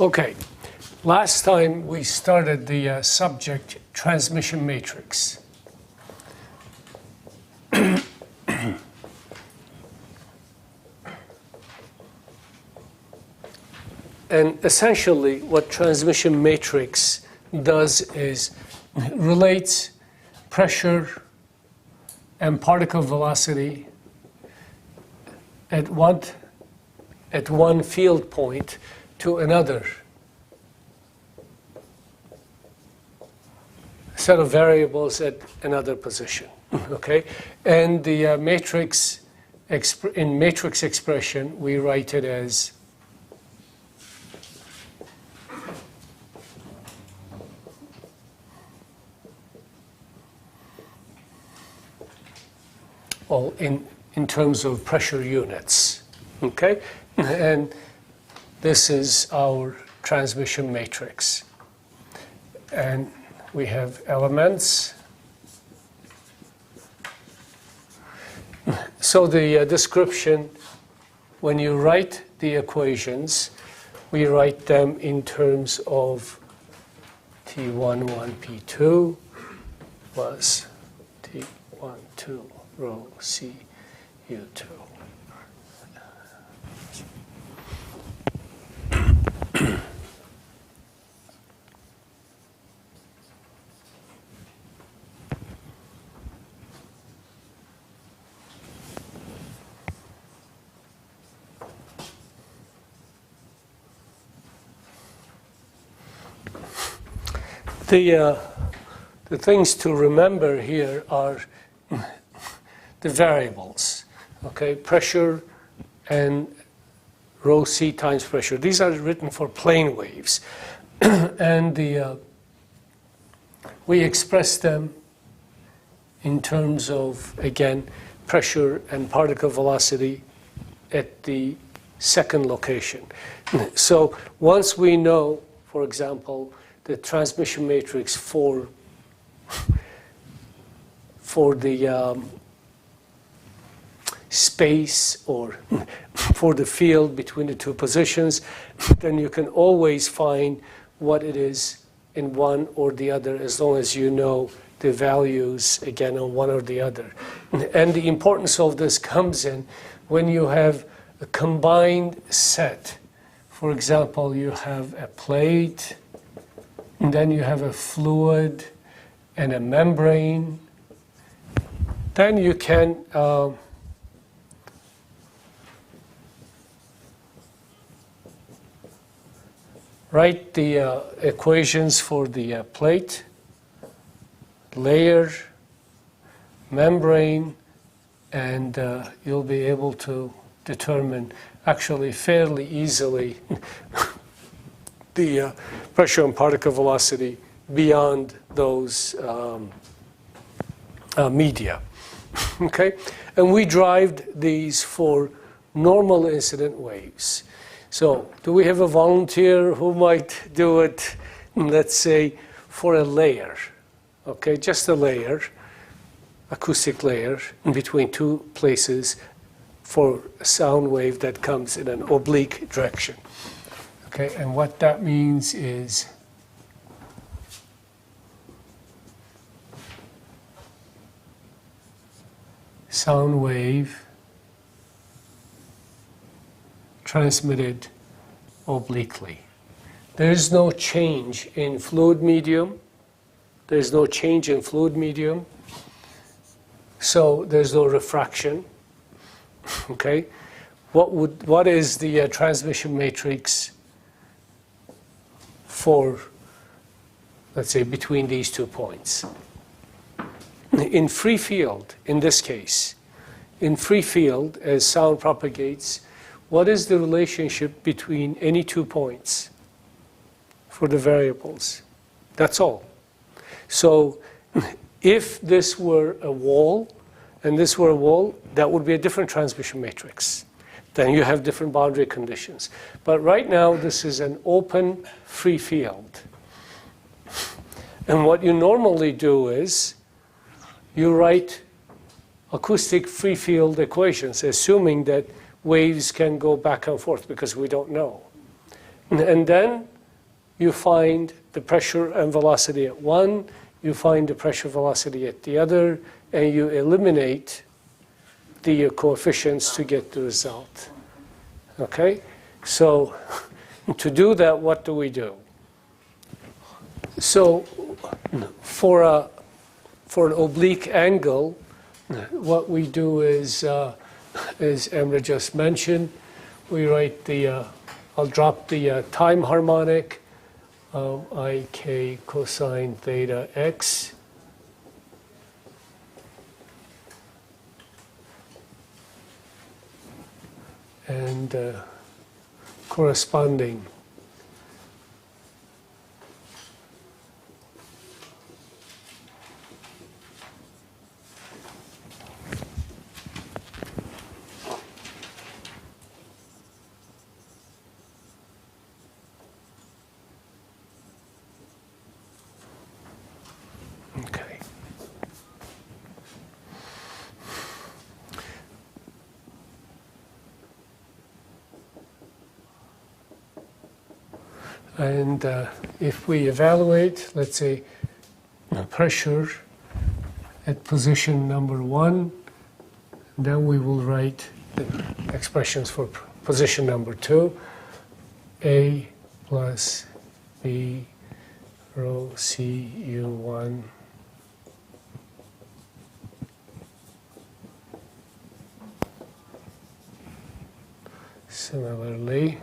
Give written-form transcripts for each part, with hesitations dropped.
Okay, last time we started the subject transmission matrix. And essentially what transmission matrix does is relates pressure and particle velocity at one field point to another set of variables at another position. Okay, and the matrix in matrix expression we write it as in terms of pressure units. Okay, and this is our transmission matrix. And we have elements. So the description, when you write the equations, we write them in terms of T11 P2 plus T12 rho C U2. The things to remember here are the variables, okay? Pressure and rho C times pressure. These are written for plane waves. And we express them in terms of, again, pressure and particle velocity at the second location. So once we know, for example, the transmission matrix for the space or for the field between the two positions, then you can always find what it is in one or the other as long as you know the values again on one or the other. And the importance of this comes in when you have a combined set. For example, you have a plate, and then you have a fluid and a membrane. Then you can write the equations for the plate, layer, membrane, and you'll be able to determine actually fairly easily the pressure and particle velocity beyond those media. Okay, and we derived these for normal incident waves. So do we have a volunteer who might do it, let's say, for a layer? Okay, just a layer, acoustic layer, in between two places for a sound wave that comes in an oblique direction. Okay, and what that means is sound wave transmitted obliquely. There is no change in fluid medium. There is no change in fluid medium. So there's no refraction. Okay, what is the transmission matrix for, let's say, between these 2 points? In free field, in this case, in free field, as sound propagates, what is the relationship between any 2 points for the variables? That's all. So if this were a wall and this were a wall, that would be a different transmission matrix. Then you have different boundary conditions. But right now, this is an open free field. And what you normally do is you write acoustic free field equations, assuming that waves can go back and forth, because we don't know. And then you find the pressure and velocity at one, you find the pressure velocity at the other, and you eliminate the coefficients to get the result. Okay? So to do that, what do we do? So for an oblique angle, what we do is, as Emre just mentioned, we write the, I'll drop the time harmonic, Ikay cosine theta x. And corresponding okay. And if we evaluate, let's say, pressure at position number 1, then we will write the expressions for position number 2. A plus B rho C U1 similarly.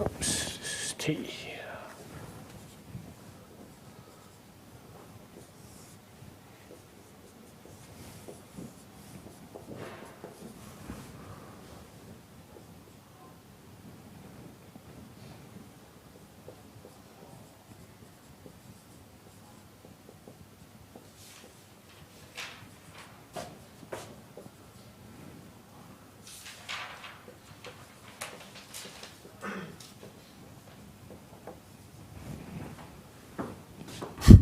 Oops, T.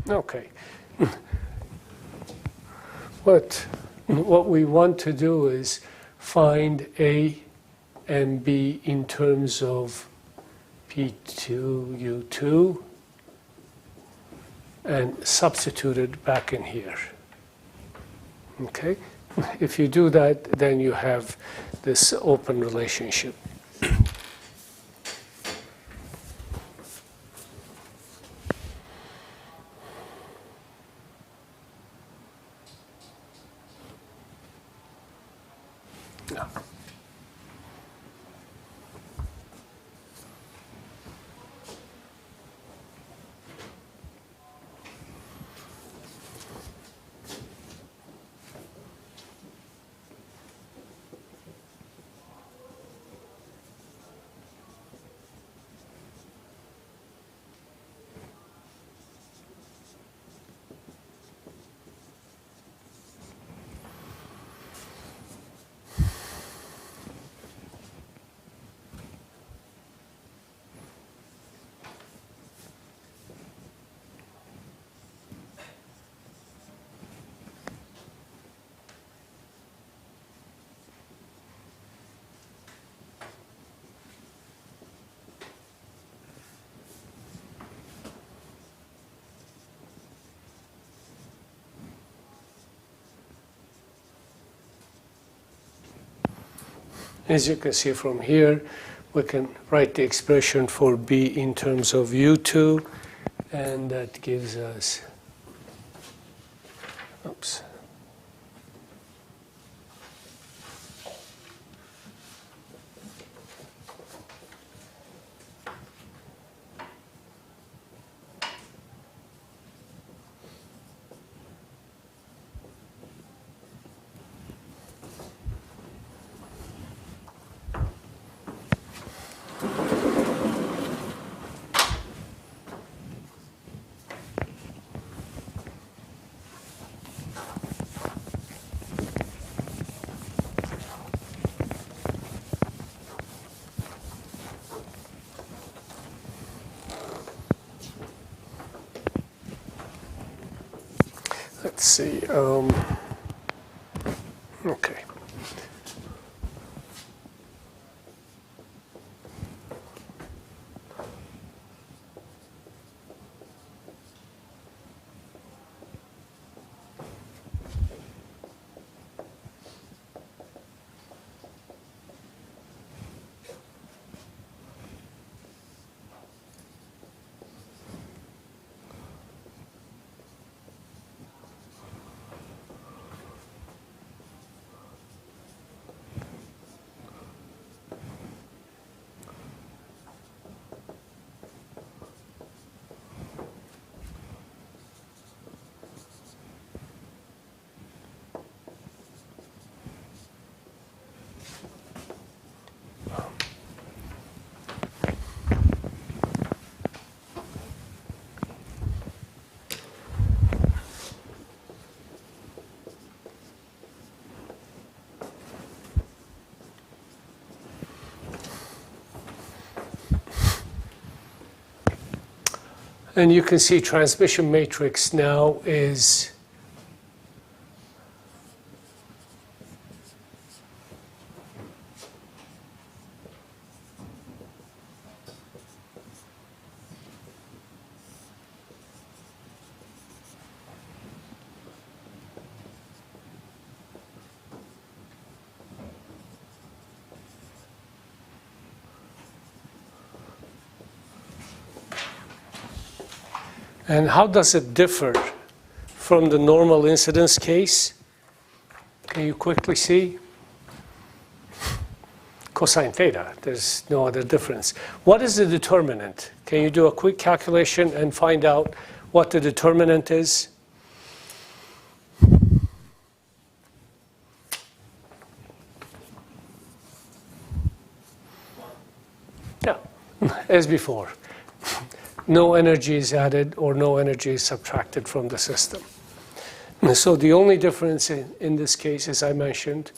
Okay. What we want to do is find A and B in terms of P2, U2, and substitute it back in here. Okay? If you do that, then you have this open relationship. As you can see from here, we can write the expression for B in terms of U2, and that gives us, oops. let's see. Okay. And you can see transmission matrix now is and how does it differ from the normal incidence case? Can you quickly see? Cosine theta, there's no other difference. What is the determinant? Can you do a quick calculation and find out what the determinant is? Yeah, as before. No energy is added or no energy is subtracted from the system. So the only difference in this case, as I mentioned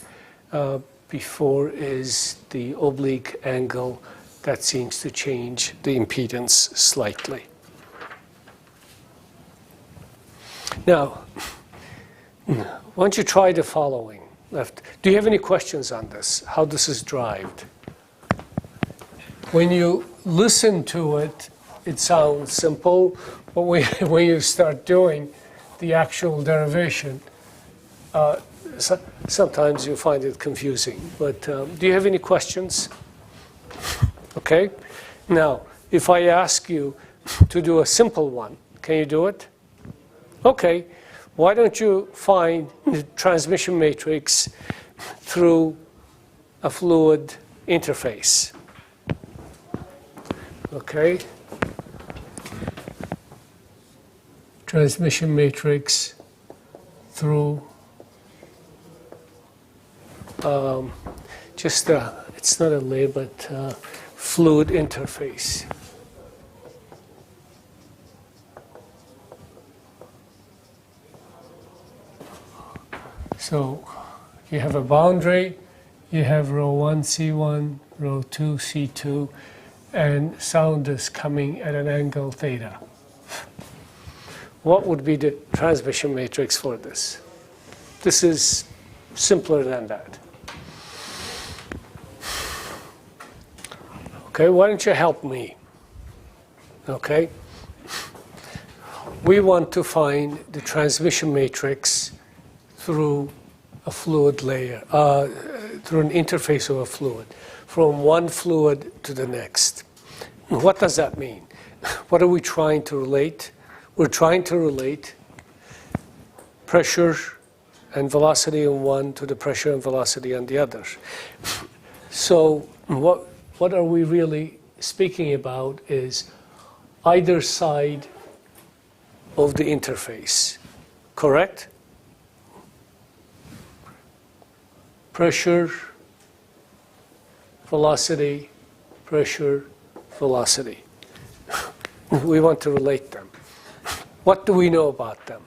before, is the oblique angle that seems to change the impedance slightly. Now, why don't you try the following? Do you have any questions on this, how this is derived? When you listen to it, it sounds simple, but when you start doing the actual derivation, sometimes you find it confusing. But do you have any questions? Okay. Now, if I ask you to do a simple one, can you do it? Okay. Why don't you find the transmission matrix through a fluid interface? Okay. Transmission matrix through it's not a layer, but fluid interface. So you have a boundary, you have row 1, C1, row 2, C2, and sound is coming at an angle theta. What would be the transmission matrix for this? This is simpler than that. Okay, why don't you help me? Okay? We want to find the transmission matrix through a fluid layer, through an interface of a fluid, from one fluid to the next. What does that mean? What are we trying to relate? We're trying to relate pressure and velocity on one to the pressure and velocity on the other. So what are we really speaking about is either side of the interface, correct? Pressure, velocity, pressure, velocity. We want to relate them. What do we know about them?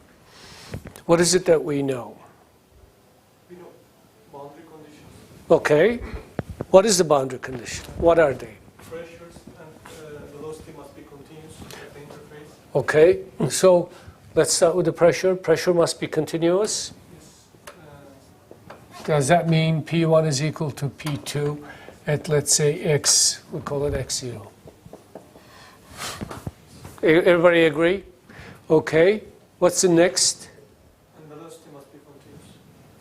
What is it that we know? We know boundary conditions. Okay. What is the boundary condition? What are they? Pressures and velocity must be continuous at the interface. Okay. So Let's start with the pressure. Pressure must be continuous. Does that mean P1 is equal to P2 at, let's say, X, we call it X0? Everybody agree? Okay. What's the next? And velocity must be continuous.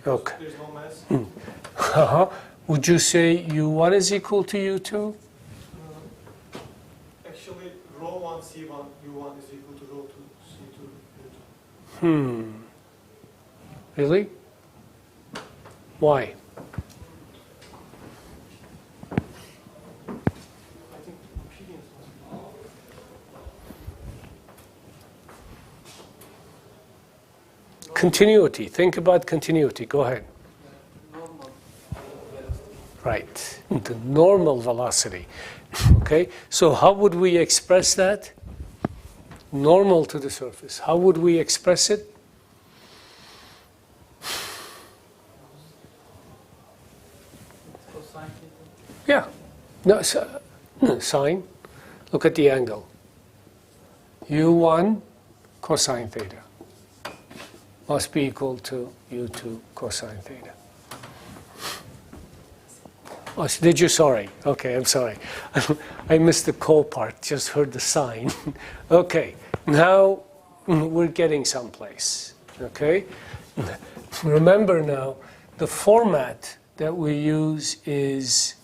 Okay. There's no mass. Would you say U1 is equal to U2? Actually, rho 1 C1 U1 is equal to rho 2 C2 U2. Really? Why? I think impedance must be. Continuity. Think about continuity. Go ahead. Normal velocity. Right. The normal velocity. Okay. So how would we express that? Normal to the surface. How would we express it? Cosine theta. Yeah. No, sine. Look at the angle. U1 cosine theta must be equal to U2 cosine theta. Oh, did you? Sorry. Okay, I'm sorry. I missed the co part, just heard the sine. Okay, now we're getting someplace. Okay? Remember now, the format that we use is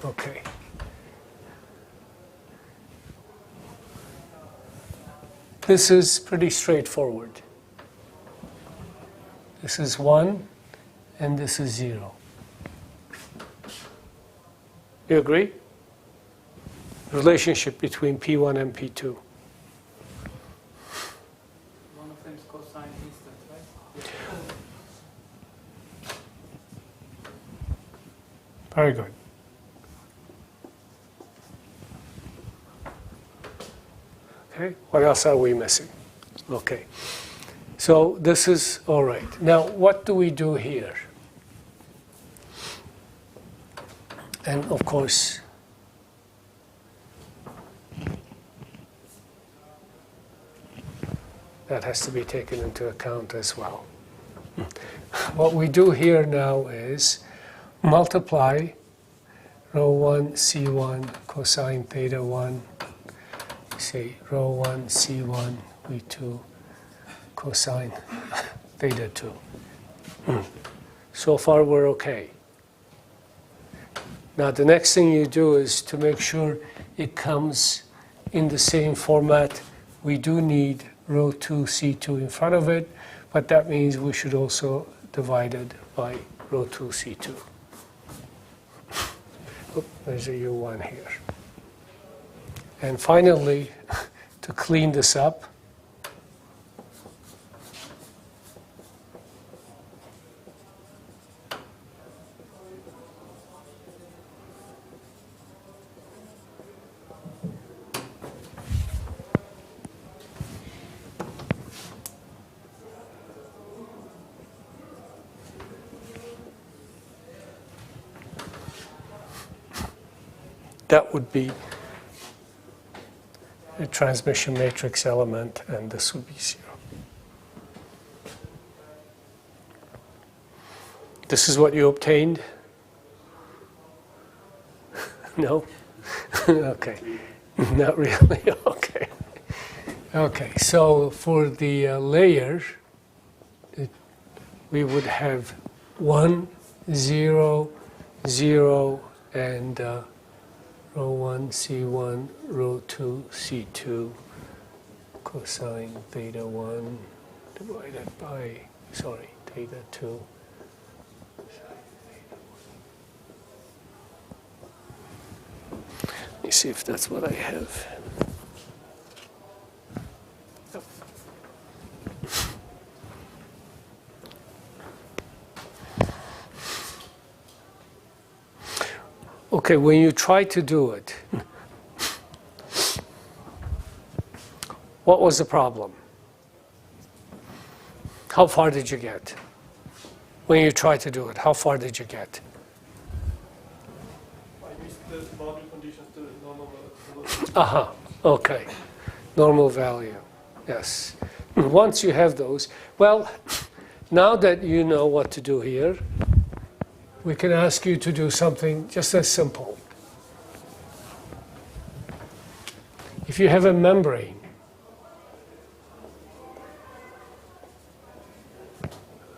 okay. This is pretty straightforward. This is 1 and this is 0. You agree? Relationship between P1 and P2. One of them is cosine incidence, right? Very good. Okay, what else are we missing? Okay, so this is all right. Now, what do we do here? And of course, that has to be taken into account as well. What we do here now is multiply rho 1 C1 cosine theta 1, say rho 1 C1 V2 cosine theta 2. So far we're okay. Now the next thing you do is to make sure it comes in the same format. We do need rho 2 C2 in front of it, but that means we should also divide it by rho 2 C2. Oop, there's a U1 here. And finally, to clean this up, that would be a transmission matrix element, and this would be 0. This is what you obtained? No? Okay. Not really? Okay. Okay, so for the layer, we would have 1, 0, 0, and rho 1 C1, rho 2 C2, cosine theta 1 divided by, theta 2. Let me see if that's what I have. Yep. Okay, when you try to do it, what was the problem? How far did you get? When you tried to do it, how far did you get? I used the boundary conditions to normal velocity. Aha, okay. Normal value, yes. Once you have those, well, now that you know what to do here, we can ask you to do something just as simple. If you have a membrane,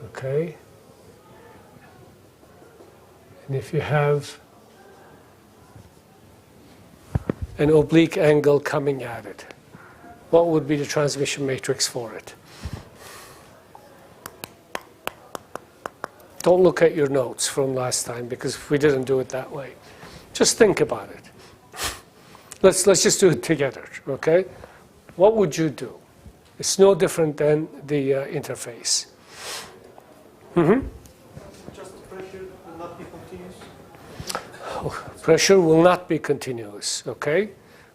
okay, and if you have an oblique angle coming at it, what would be the transmission matrix for it? Don't look at your notes from last time because we didn't do it that way. Just think about it. Let's just do it together, okay? What would you do? It's no different than the interface. Just pressure will not be continuous. Pressure will not be continuous, okay?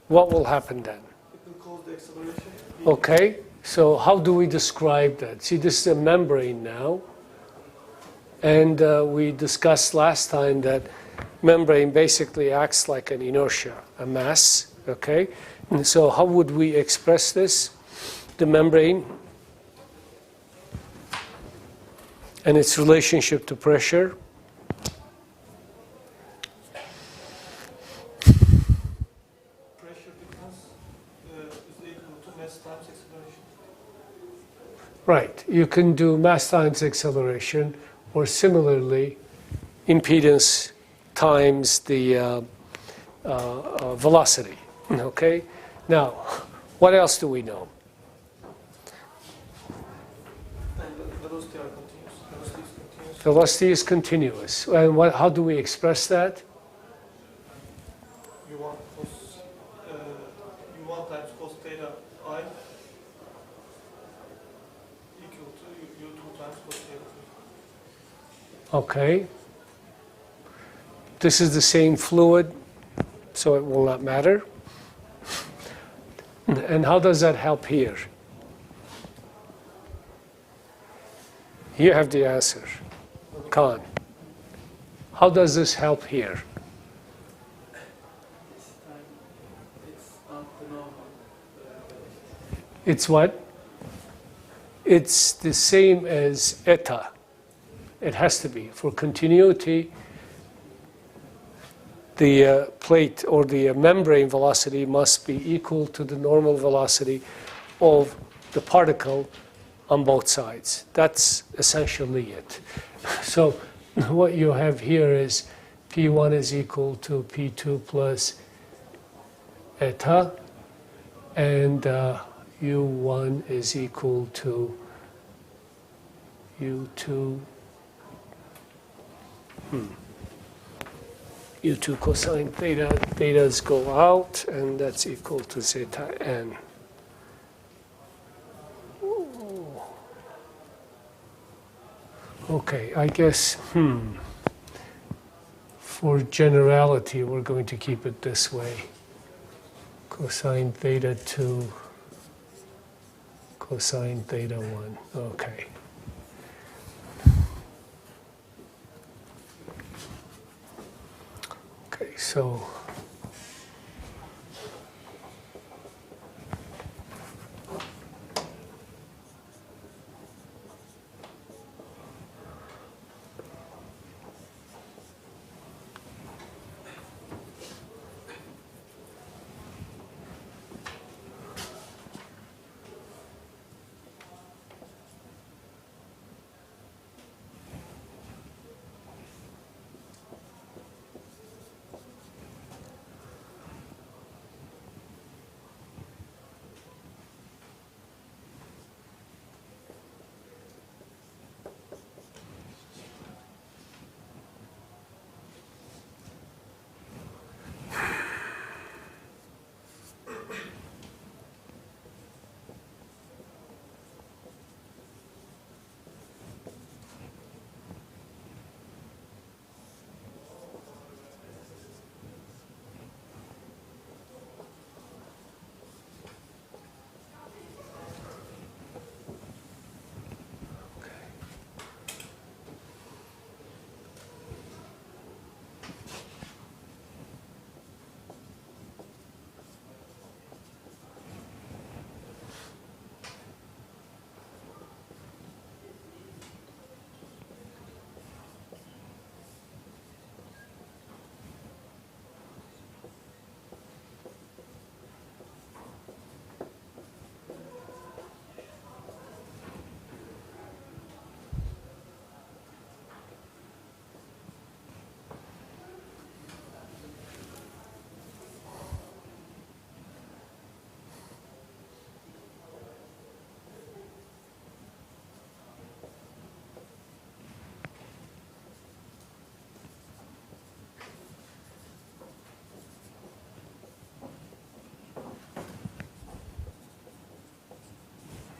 What will happen then? It will cause the acceleration. Okay, so how do we describe that? See, this is a membrane now. And we discussed last time that membrane basically acts like an inertia, a mass, okay? And so how would we express this? The membrane and its relationship to pressure. Pressure difference is equal to mass times acceleration. Right, you can do mass times acceleration, or similarly, impedance times the velocity, okay? Now, what else do we know? And the velocity are continuous. Velocity is continuous. Velocity is continuous. And how do we express that? You want cos, U1 times cos theta I equal to U2 times cos theta. Okay. This is the same fluid, so it will not matter. And how does that help here? You have the answer. Khan. How does this help here? It's not the normal. It's what? It's the same as eta. It has to be. For continuity, the plate or the membrane velocity must be equal to the normal velocity of the particle on both sides. That's essentially it. So what you have here is P1 is equal to P2 plus eta, and U1 is equal to U2 U2 cosine theta. Thetas go out, and that's equal to zeta n. Okay, I guess, for generality, we're going to keep it this way. Cosine theta 2, cosine theta 1. Okay. Okay, so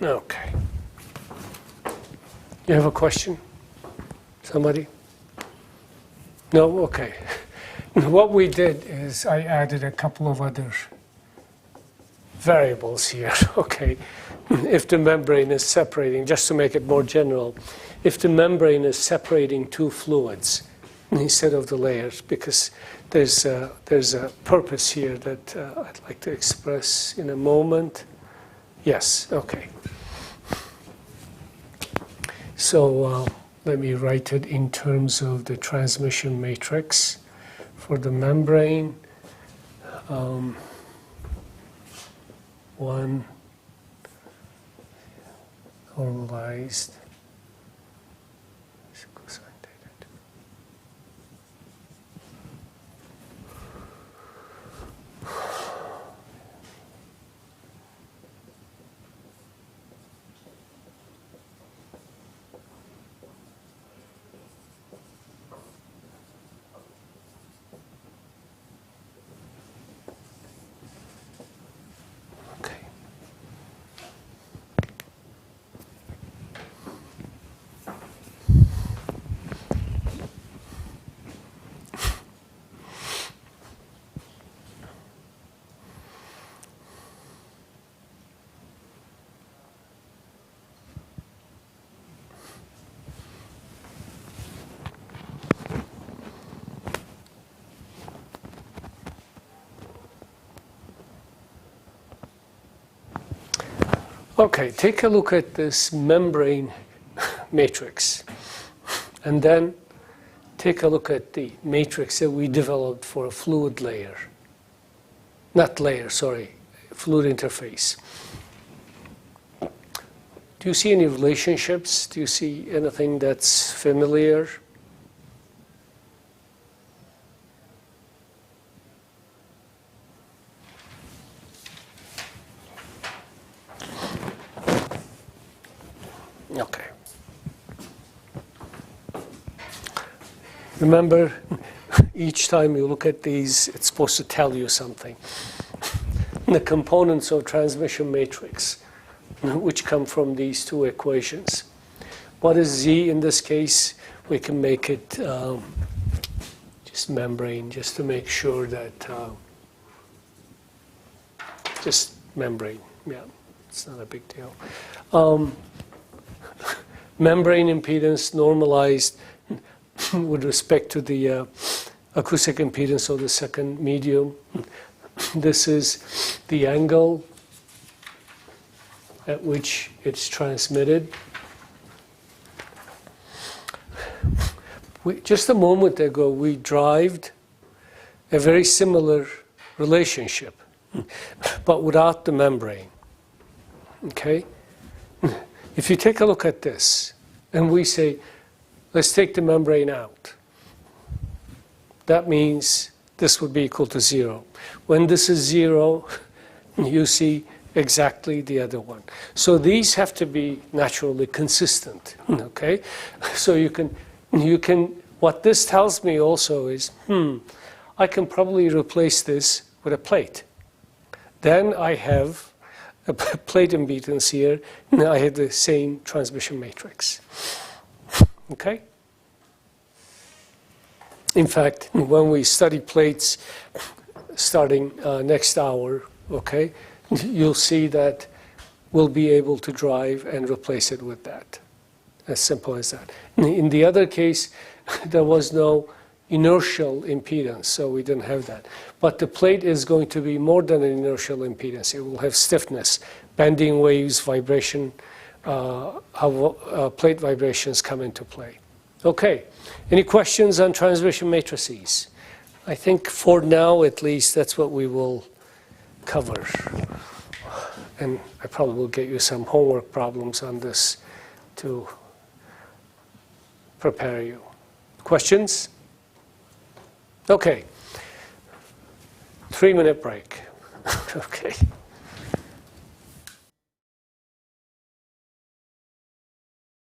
Okay. You have a question? Somebody? No? Okay. What we did is I added a couple of other variables here, okay? If the membrane is separating, just to make it more general, if the membrane is separating two fluids instead of the layers, because there's a purpose here that I'd like to express in a moment. Yes, okay. So let me write it in terms of the transmission matrix for the membrane. One normalized Okay, take a look at this membrane matrix, and then take a look at the matrix that we developed for a fluid layer. Not layer, sorry, fluid interface. Do you see any relationships? Do you see anything that's familiar? Okay. Remember, each time you look at these, it's supposed to tell you something. The components of transmission matrix, which come from these two equations. What is Z in this case? We can make it just membrane, just to make sure that, just membrane, yeah, it's not a big deal. Membrane impedance normalized with respect to the acoustic impedance of the second medium. This is the angle at which it's transmitted. Just a moment ago, we derived a very similar relationship, but without the membrane. Okay? If you take a look at this, and we say, let's take the membrane out, that means this would be equal to 0. When this is 0, you see exactly the other one. So these have to be naturally consistent, okay? So you can, what this tells me also is, I can probably replace this with a plate. Then I have a plate impedance here, and I have the same transmission matrix. Okay? In fact, when we study plates starting next hour, okay, you'll see that we'll be able to drive and replace it with that. As simple as that. In the other case, there was no inertial impedance, so we didn't have that. But the plate is going to be more than an inertial impedance. It will have stiffness, bending waves, vibration, how plate vibrations come into play. Okay, any questions on transmission matrices? I think for now, at least, that's what we will cover. And I probably will get you some homework problems on this to prepare you. Questions? Okay. 3-minute break. Okay.